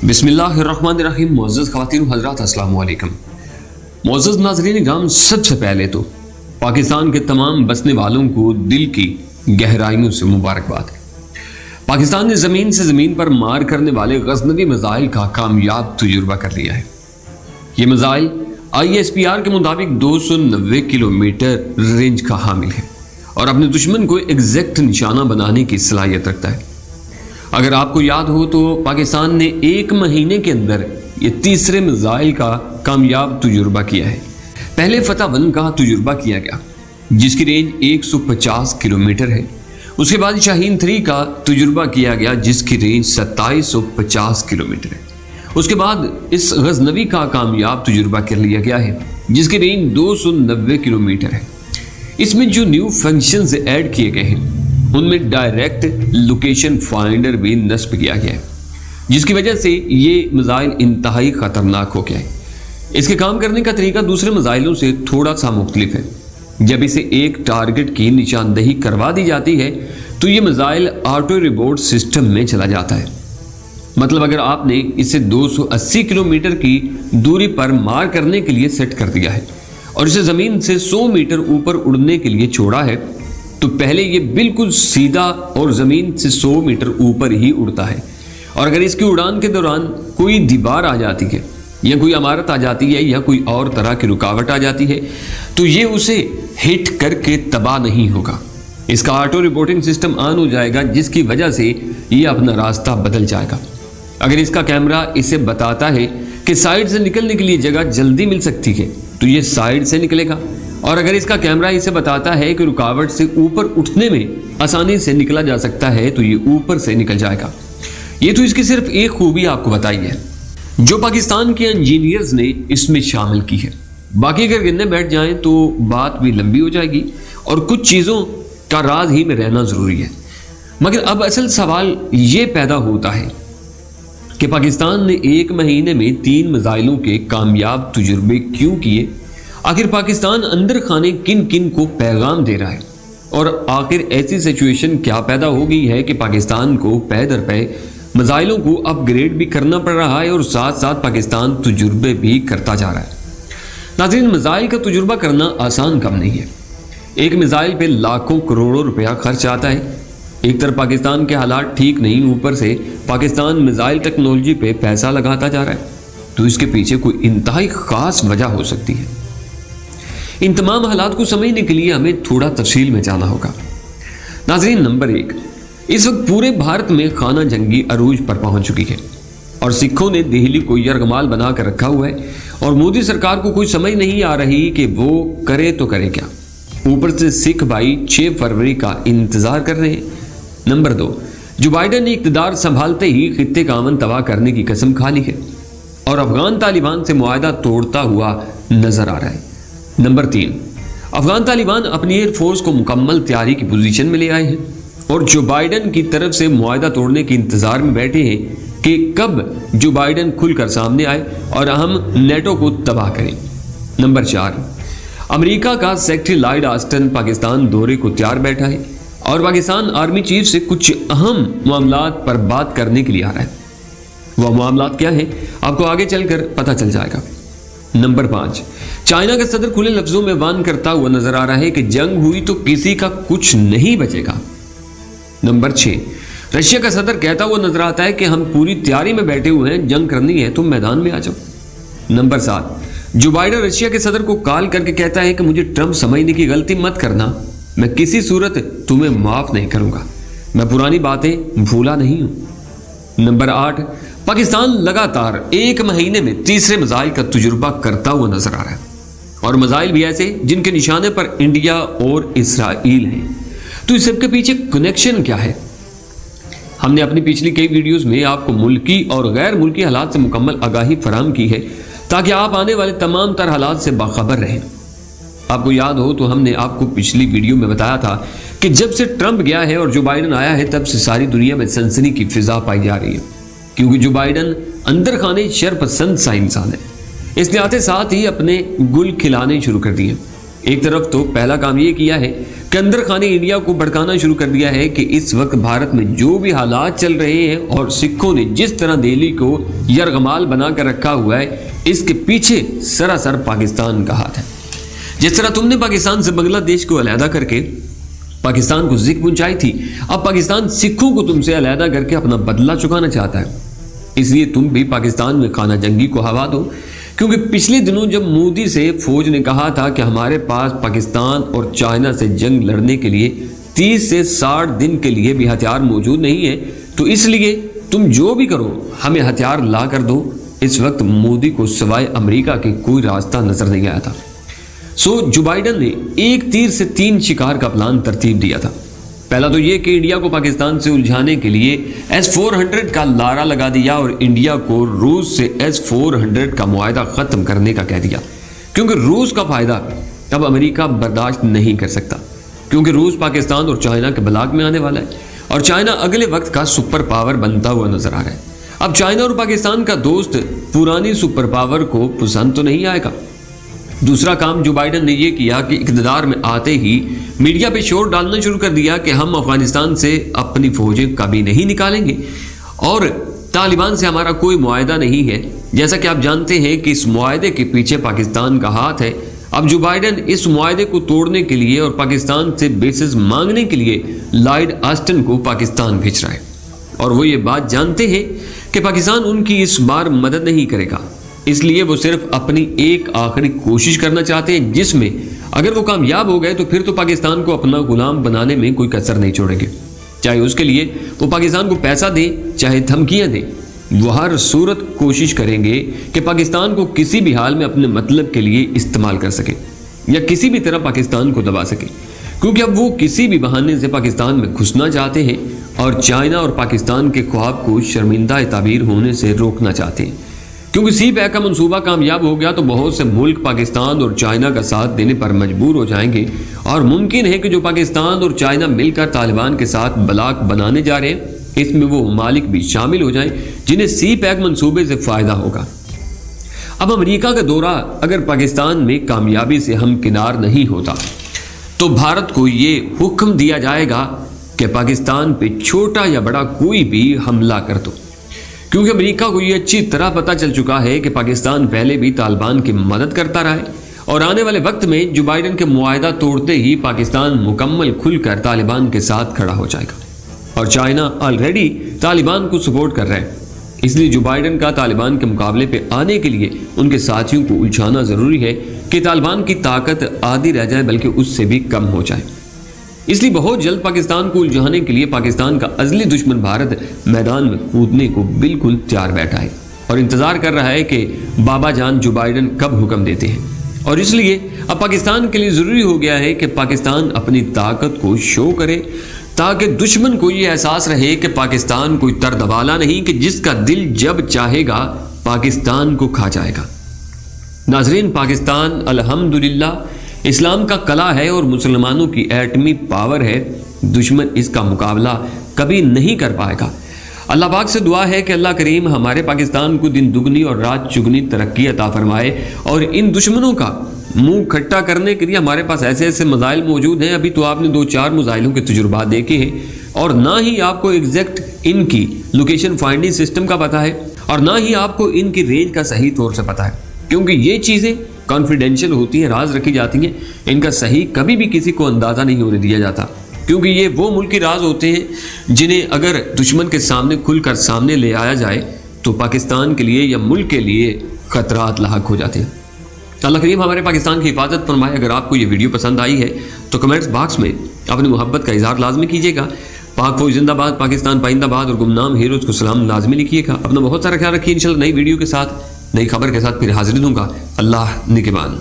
بسم اللہ الرحمن الرحیم. معزز خواتین و حضرات السلام علیکم. معزز ناظرین گرام، سب سے پہلے تو پاکستان کے تمام بسنے والوں کو دل کی گہرائیوں سے مبارکباد. پاکستان نے زمین سے زمین پر مار کرنے والے غزنوی میزائل کا کامیاب تجربہ کر لیا ہے. یہ میزائل ISPR کے مطابق 290 کلومیٹر رینج کا حامل ہے اور اپنے دشمن کو ایگزیکٹ نشانہ بنانے کی صلاحیت رکھتا ہے. اگر آپ کو یاد ہو تو پاکستان نے ایک مہینے کے اندر یہ تیسرے میزائل کا کامیاب تجربہ کیا ہے. پہلے فتح 1 کا تجربہ کیا گیا جس کی رینج 150 کلومیٹر ہے. اس کے بعد شاہین 3 کا تجربہ کیا گیا جس کی رینج 2750 کلومیٹر ہے. اس کے بعد اس غزنوی کا کامیاب تجربہ کر لیا گیا ہے جس کی رینج 290 کلومیٹر ہے. اس میں جو نیو فنکشنز ایڈ کیے گئے ہیں ان میں ڈائریکٹ لوکیشن فائنڈر بھی نصب کیا گیا ہے جس کی وجہ سے یہ میزائل انتہائی خطرناک ہو گیا ہے. اس کے کام کرنے کا طریقہ دوسرے میزائلوں سے تھوڑا سا مختلف ہے. جب اسے ایک ٹارگٹ کی نشاندہی کروا دی جاتی ہے تو یہ میزائل آٹو ریبورٹ سسٹم میں چلا جاتا ہے. مطلب اگر آپ نے اسے 280 کلومیٹر کی دوری پر مار کرنے کے لیے سیٹ کر دیا ہے اور اسے زمین سے 100 میٹر اوپر اڑنے کے لیے چھوڑا ہے تو پہلے یہ بالکل سیدھا اور زمین سے 100 میٹر اوپر ہی اڑتا ہے. اور اگر اس کی اڑان کے دوران کوئی دیوار آ جاتی ہے یا کوئی عمارت آ جاتی ہے یا کوئی اور طرح کی رکاوٹ آ جاتی ہے تو یہ اسے ہٹ کر کے تباہ نہیں ہوگا. اس کا آٹو رپورٹنگ سسٹم آن ہو جائے گا جس کی وجہ سے یہ اپنا راستہ بدل جائے گا. اگر اس کا کیمرہ اسے بتاتا ہے کہ سائیڈ سے نکلنے کے لیے جگہ جلدی مل سکتی ہے تو یہ سائیڈ سے نکلے گا. اور اگر اس کا کیمرہ اسے بتاتا ہے کہ رکاوٹ سے اوپر اٹھنے میں آسانی سے نکلا جا سکتا ہے تو یہ اوپر سے نکل جائے گا. یہ تو اس کی صرف ایک خوبی آپ کو بتائی ہے جو پاکستان کے انجینئرز نے اس میں شامل کی ہے. باقی اگر گننے بیٹھ جائیں تو بات بھی لمبی ہو جائے گی اور کچھ چیزوں کا راز ہی میں رہنا ضروری ہے. مگر اب اصل سوال یہ پیدا ہوتا ہے کہ پاکستان نے ایک مہینے میں 3 میزائلوں کے کامیاب تجربے کیوں کیے؟ آخر پاکستان اندر خانے کن کن کو پیغام دے رہا ہے اور آخر ایسی سچویشن کیا پیدا ہو گئی ہے کہ پاکستان کو پے در پے میزائلوں کو اپ گریڈ بھی کرنا پڑ رہا ہے اور ساتھ ساتھ پاکستان تجربے بھی کرتا جا رہا ہے. ناظرین، میزائل کا تجربہ کرنا آسان کام نہیں ہے. ایک میزائل پہ لاکھوں کروڑوں روپیہ خرچ آتا ہے. ایک طرف پاکستان کے حالات ٹھیک نہیں، اوپر سے پاکستان میزائل ٹیکنالوجی پہ پیسہ لگاتا جا رہا ہے تو اس کے پیچھے کوئی انتہائی خاص وجہ ہو سکتی ہے. ان تمام حالات کو سمجھنے کے لیے ہمیں تھوڑا تفصیل میں جانا ہوگا. ناظرین، نمبر 1، اس وقت پورے بھارت میں خانہ جنگی عروج پر پہنچ چکی ہے اور سکھوں نے دہلی کو یرغمال بنا کر رکھا ہوا ہے اور مودی سرکار کو کوئی سمجھ نہیں آ رہی کہ وہ کرے تو کرے کیا. اوپر سے سکھ بھائی 6 فروری کا انتظار کر رہے ہیں. نمبر 2، جو بائیڈن نے اقتدار سنبھالتے ہی خطے کا امن تباہ کرنے کی قسم کھا لی ہے اور افغان طالبان سے معاہدہ توڑتا ہوا نظر آ رہا ہے. نمبر 3، افغان طالبان اپنی ایئر فورس کو مکمل تیاری کی پوزیشن میں لے آئے ہیں اور جو بائیڈن کی طرف سے معاہدہ توڑنے کے انتظار میں بیٹھے ہیں کہ کب جو بائیڈن کھل کر سامنے آئے اور ہم نیٹو کو تباہ کریں. نمبر 4، امریکہ کا سیکٹری لائیڈ آسٹن پاکستان دورے کو تیار بیٹھا ہے اور پاکستان آرمی چیف سے کچھ اہم معاملات پر بات کرنے کے لیے آ رہا ہے. وہ معاملات کیا ہیں آپ کو آگے چل کر پتہ چل جائے گا. نمبر 5، چائنا کا صدر کھلے لفظوں میں وان کرتا ہوا نظر آ رہا ہے کہ جنگ ہوئی تو کسی کا کچھ نہیں بچے گا. نمبر 6، رشیا کا صدر کہتا ہوا نظر آتا ہے کہ ہم پوری تیاری میں بیٹھے ہوئے ہیں، جنگ کرنی ہے تو میدان میں آ جاؤ. نمبر 7، جو بائیڈن رشیا کے صدر کو کال کر کے کہتا ہے کہ مجھے ٹرمپ سمجھنے کی غلطی مت کرنا، میں کسی صورت تمہیں معاف نہیں کروں گا، میں پرانی باتیں بھولا نہیں ہوں. نمبر 8، پاکستان لگاتار ایک مہینے میں تیسرے میزائل کا تجربہ کرتا ہوا نظر آ رہا ہے اور میزائل بھی ایسے جن کے نشانے پر انڈیا اور اسرائیل ہیں. تو اس سب کے پیچھے کنیکشن کیا ہے؟ ہم نے اپنی پچھلی کئی ویڈیوز میں آپ کو ملکی اور غیر ملکی حالات سے مکمل آگاہی فراہم کی ہے تاکہ آپ آنے والے تمام تر حالات سے باخبر رہیں. آپ کو یاد ہو تو ہم نے آپ کو پچھلی ویڈیو میں بتایا تھا کہ جب سے ٹرمپ گیا ہے اور جو بائیڈن آیا ہے تب سے ساری دنیا میں سنسنی کی فضا پائی جا رہی ہے کیونکہ جو بائیڈن اندر خانے شر پسند سا انسان ہے. اس نے آتے ساتھ ہی اپنے گل کھلانے شروع کر دیے. ایک طرف تو پہلا کام یہ کیا ہے کہ اندر خانے انڈیا کو بھڑکانا شروع کر دیا ہے کہ اس وقت بھارت میں جو بھی حالات چل رہے ہیں اور سکھوں نے جس طرح دہلی کو یرغمال بنا کر رکھا ہوا ہے، اس کے پیچھے سراسر پاکستان کا ہاتھ ہے۔ جس طرح تم نے پاکستان سے بنگلہ دیش کو علیحدہ کر کے پاکستان کو زک پہنچائی تھی، اب پاکستان سکھوں کو تم سے علیحدہ کر کے اپنا بدلہ چکانا چاہتا ہے۔ اس لیے تم بھی پاکستان میں خانہ جنگی کو ہوا دو، کیونکہ پچھلے دنوں جب مودی سے فوج نے کہا تھا کہ ہمارے پاس پاکستان اور چائنا سے جنگ لڑنے کے لیے 30 سے 60 دن کے لیے بھی ہتھیار موجود نہیں ہے، تو اس لیے تم جو بھی کرو ہمیں ہتھیار لا کر دو۔ اس وقت مودی کو سوائے امریکہ کے کوئی راستہ نظر نہیں آیا تھا۔ جو بائیڈن نے ایک تیر سے 3 شکار کا پلان ترتیب دیا تھا۔ پہلا تو یہ کہ انڈیا کو پاکستان سے الجھانے کے لیے S-400 کا لارا لگا دیا اور انڈیا کو روس سے S-400 کا معاہدہ ختم کرنے کا کہہ دیا، کیونکہ روس کا فائدہ اب امریکہ برداشت نہیں کر سکتا، کیونکہ روس پاکستان اور چائنا کے بلاک میں آنے والا ہے اور چائنا اگلے وقت کا سپر پاور بنتا ہوا نظر آ رہا ہے۔ اب چائنا اور پاکستان کا دوست پرانی سپر پاور کو پسند تو نہیں آئے گا۔ دوسرا کام جو بائیڈن نے یہ کیا کہ اقتدار میں آتے ہی میڈیا پہ شور ڈالنا شروع کر دیا کہ ہم افغانستان سے اپنی فوجیں کبھی نہیں نکالیں گے اور طالبان سے ہمارا کوئی معاہدہ نہیں ہے۔ جیسا کہ آپ جانتے ہیں کہ اس معاہدے کے پیچھے پاکستان کا ہاتھ ہے۔ اب جو بائیڈن اس معاہدے کو توڑنے کے لیے اور پاکستان سے بیسز مانگنے کے لیے لارڈ آسٹن کو پاکستان بھیج رہا ہے، اور وہ یہ بات جانتے ہیں کہ پاکستان ان کی اس بار مدد نہیں کرے گا، اس لیے وہ صرف اپنی ایک آخری کوشش کرنا چاہتے ہیں، جس میں اگر وہ کامیاب ہو گئے تو پھر تو پاکستان کو اپنا غلام بنانے میں کوئی کسر نہیں چھوڑیں گے، چاہے اس کے لیے وہ پاکستان کو پیسہ دیں چاہے دھمکیاں دیں۔ وہ ہر صورت کوشش کریں گے کہ پاکستان کو کسی بھی حال میں اپنے مطلب کے لیے استعمال کر سکے یا کسی بھی طرح پاکستان کو دبا سکے، کیونکہ اب وہ کسی بھی بہانے سے پاکستان میں گھسنا چاہتے ہیں اور چائنا اور پاکستان کے خواب کو شرمندہ تعبیر ہونے سے روکنا چاہتے ہیں۔ کیونکہ سی پیک کا منصوبہ کامیاب ہو گیا تو بہت سے ملک پاکستان اور چائنا کا ساتھ دینے پر مجبور ہو جائیں گے، اور ممکن ہے کہ جو پاکستان اور چائنا مل کر طالبان کے ساتھ بلاک بنانے جا رہے ہیں، اس میں وہ ممالک بھی شامل ہو جائیں جنہیں سی پیک منصوبے سے فائدہ ہوگا۔ اب امریکہ کا دورہ اگر پاکستان میں کامیابی سے ہمکنار نہیں ہوتا تو بھارت کو یہ حکم دیا جائے گا کہ پاکستان پہ چھوٹا یا بڑا کوئی بھی حملہ کر دو، کیونکہ امریکہ کو یہ اچھی طرح پتہ چل چکا ہے کہ پاکستان پہلے بھی طالبان کی مدد کرتا رہا ہے، اور آنے والے وقت میں جو بائیڈن کے معاہدہ توڑتے ہی پاکستان مکمل کھل کر طالبان کے ساتھ کھڑا ہو جائے گا، اور چائنا آلریڈی طالبان کو سپورٹ کر رہا ہے۔ اس لیے جو بائیڈن کا طالبان کے مقابلے پہ آنے کے لیے ان کے ساتھیوں کو الجھانا ضروری ہے کہ طالبان کی طاقت آدھی رہ جائے بلکہ اس سے بھی کم ہو جائے۔ اس لیے بہت جلد پاکستان کو الجھانے کے لیے پاکستان کا ازلی دشمن بھارت میدان میں کودنے کو بالکل تیار بیٹھا ہے اور انتظار کر رہا ہے کہ بابا جان جو بائیڈن کب حکم دیتے ہیں، اور اس لیے اب پاکستان کے لیے ضروری ہو گیا ہے کہ پاکستان اپنی طاقت کو شو کرے، تاکہ دشمن کو یہ احساس رہے کہ پاکستان کوئی تردوالا نہیں کہ جس کا دل جب چاہے گا پاکستان کو کھا جائے گا۔ ناظرین، پاکستان الحمدللہ اسلام کا قلعہ ہے اور مسلمانوں کی ایٹمی پاور ہے، دشمن اس کا مقابلہ کبھی نہیں کر پائے گا۔ اللہ پاک سے دعا ہے کہ اللہ کریم ہمارے پاکستان کو دن دگنی اور رات چگنی ترقی عطا فرمائے، اور ان دشمنوں کا منہ کھٹا کرنے کے لیے ہمارے پاس ایسے ایسے میزائل موجود ہیں۔ ابھی تو آپ نے 2-4 میزائلوں کے تجربات دیکھے ہیں، اور نہ ہی آپ کو ایگزیکٹ ان کی لوکیشن فائنڈنگ سسٹم کا پتہ ہے، اور نہ ہی آپ کو ان کی رینج کا صحیح طور سے پتہ ہے، کیونکہ یہ چیزیں کانفیڈینشیل ہوتی ہیں، راز رکھی جاتی ہیں، ان کا صحیح کبھی بھی کسی کو اندازہ نہیں ہونے دیا جاتا، کیونکہ یہ وہ ملکی راز ہوتے ہیں جنہیں اگر دشمن کے سامنے کھل کر سامنے لے آیا جائے تو پاکستان کے لیے یا ملک کے لیے خطرات لاحق ہو جاتے ہیں۔ اللہ کریم ہمارے پاکستان کی حفاظت فرمائے۔ اگر آپ کو یہ ویڈیو پسند آئی ہے تو کمنٹس باکس میں اپنی محبت کا اظہار لازمی کیجیے گا۔ پاک فوج زندہ باد، پاکستان پائندہ باد، اور گمنام ہیروز کو سلام لازمی لکھیے گا۔ اپنا بہت سارا خیال رکھیے، انشاءاللہ نئی ویڈیو کے ساتھ، نئی خبر کے ساتھ پھر حاضر ہوں گا۔ اللہ نگہبان۔